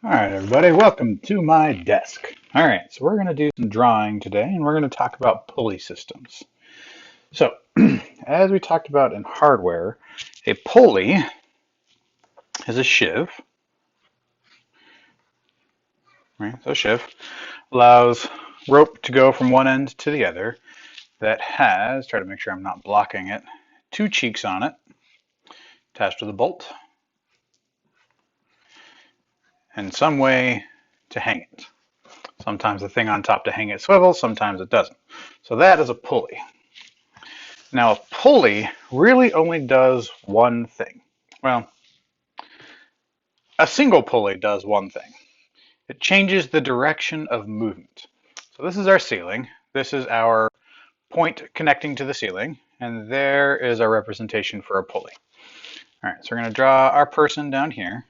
All right, everybody, welcome to my desk. All right, so we're going to do some drawing today, and we're going to talk about pulley systems. So, as we talked about in hardware, a pulley is a sheave, right? So a sheave allows rope to go from one end to the other that has, try to make sure I'm not blocking it, two cheeks on it attached with a bolt and some way to hang it. Sometimes the thing on top to hang it swivels, sometimes it doesn't. So that is a pulley. Now, a pulley really only does one thing. Well, a single pulley does one thing. It changes the direction of movement. So this is our ceiling. This is our point connecting to the ceiling. And there is our representation for a pulley. All right, so we're going to draw our person down here.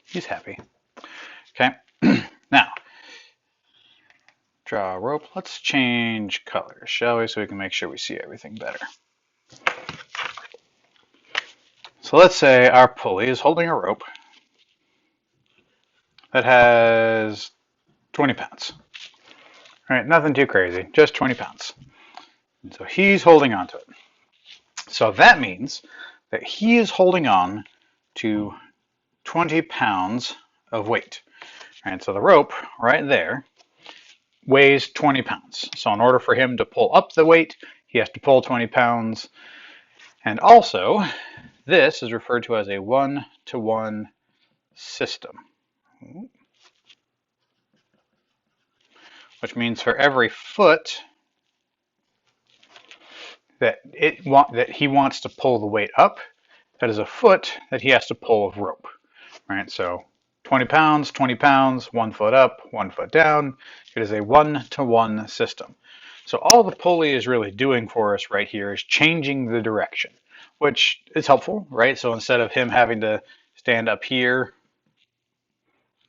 He's happy. Okay, now, draw a rope. Let's change colors, shall we, so we can make sure we see everything better. So let's say our pulley is holding a rope that has 20 pounds. All right, nothing too crazy, just 20 pounds. And so he's holding on to it. So that means that he is holding on to 20 pounds of weight. All right, so the rope right there weighs 20 pounds. So in order for him to pull up the weight, he has to pull 20 pounds. And also, this is referred to as a one-to-one system, which means for every foot that he wants to pull the weight up, that is a foot that he has to pull of rope. Right? So 20 pounds, 1 foot up, 1 foot down. It is a one-to-one system. So all the pulley is really doing for us right here is changing the direction, which is helpful, right? So instead of him having to stand up here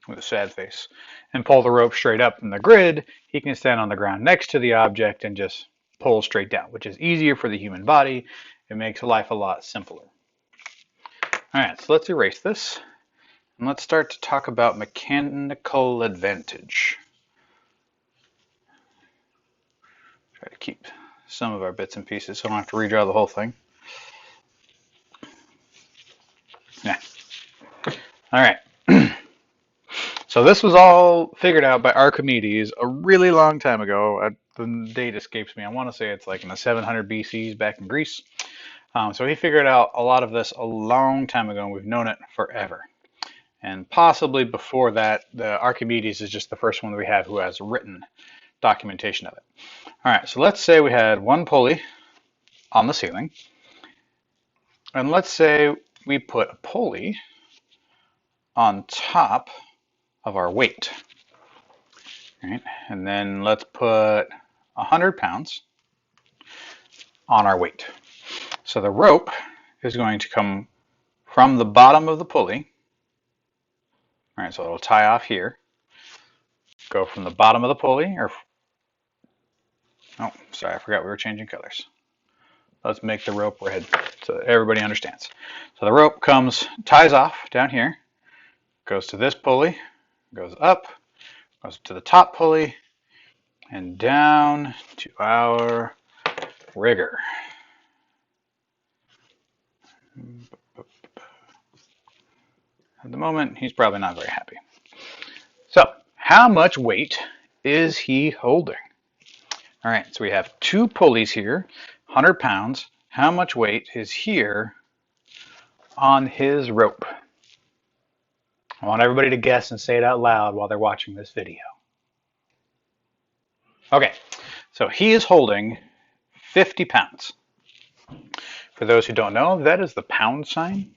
with a sad face and pull the rope straight up from the grid, he can stand on the ground next to the object and just pull straight down, which is easier for the human body. It makes life a lot simpler. All right, so let's erase this. And let's start to talk about mechanical advantage. Try to keep some of our bits and pieces so I don't have to redraw the whole thing. Yeah. All right. So this was all figured out by Archimedes a really long time ago. The date escapes me. I want to say it's like in the 700 BCs back in Greece. So he figured out a lot of this a long time ago, and we've known it forever. And possibly before that, the Archimedes is just the first one that we have who has written documentation of it. All right, so let's say we had one pulley on the ceiling, and let's say we put a pulley on top of our weight. Right? And then let's put 100 pounds on our weight. So the rope is going to come from the bottom of the pulley. All right, so it'll tie off here, go from the bottom of the pulley, oh, sorry, I forgot we were changing colors. Let's make the rope red so that everybody understands. So the rope ties off down here, goes to this pulley, goes up, goes to the top pulley, and down to our rigger. At the moment, he's probably not very happy. So, how much weight is he holding? All right, so we have two pulleys here, 100 pounds. How much weight is here on his rope? I want everybody to guess and say it out loud while they're watching this video. Okay, so he is holding 50 pounds. For those who don't know, that is the pound sign.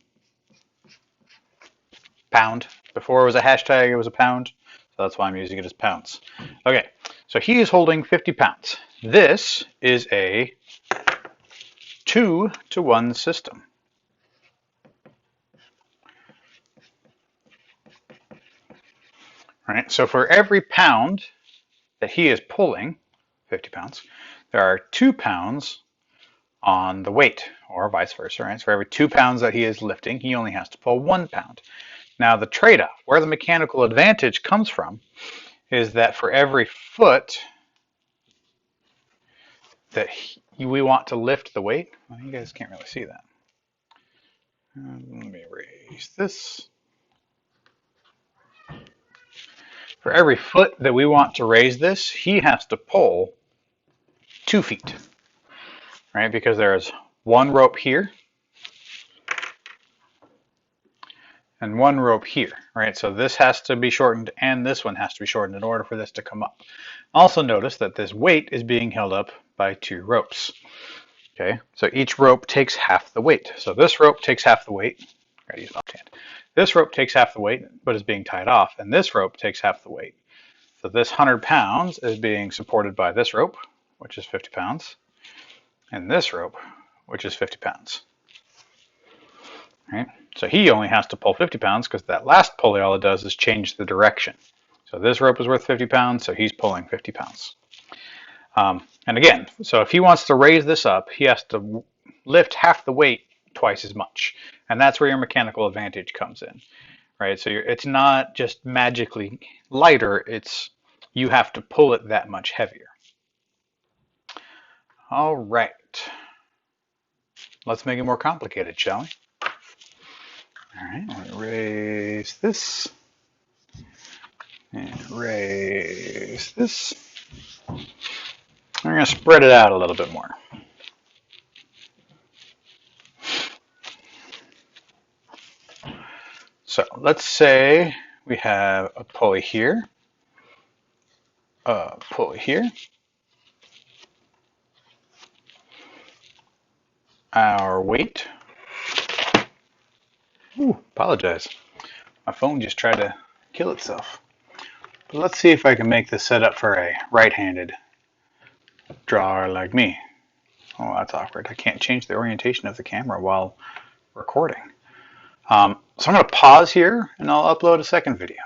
Pound. Before it was a hashtag, it was a pound. So that's why I'm using it as pounds. Okay, so he is holding 50 pounds. This is a 2-to-1 system. All right, so for every pound that he is pulling, 50 pounds, there are 2 pounds on the weight, or vice versa, right? So for every 2 pounds that he is lifting, he only has to pull 1 pound. Now the trade-off, where the mechanical advantage comes from, is that for every foot that we want to lift the weight, well, you guys can't really see that. Let me erase this. For every foot that we want to raise this, he has to pull 2 feet, right? Because there's one rope here and one rope here, right? So this has to be shortened and this one has to be shortened in order for this to come up. Also notice that this weight is being held up by 2 ropes. Okay, so each rope takes half the weight. So this rope takes half the weight. I gotta use my left hand. This rope takes half the weight, but is being tied off, and this rope takes half the weight. So this 100 pounds is being supported by this rope, which is 50 pounds, and this rope, which is 50 pounds. Right? So he only has to pull 50 pounds because that last pulley, all it does is change the direction. So this rope is worth 50 pounds, so he's pulling 50 pounds. And again, so if he wants to raise this up, he has to lift half the weight twice as much. And that's where your mechanical advantage comes in, right? So it's not just magically lighter, it's you have to pull it that much heavier. All right. Let's make it more complicated, shall we? All right, I'm going to raise this and raise this. I'm going to spread it out a little bit more. So let's say we have a pulley here, a pulley here, our weight. Ooh, apologize. My phone just tried to kill itself. But let's see if I can make this set up for a right-handed drawer like me. Oh, that's awkward. I can't change the orientation of the camera while recording. So I'm going to pause here and I'll upload a second video.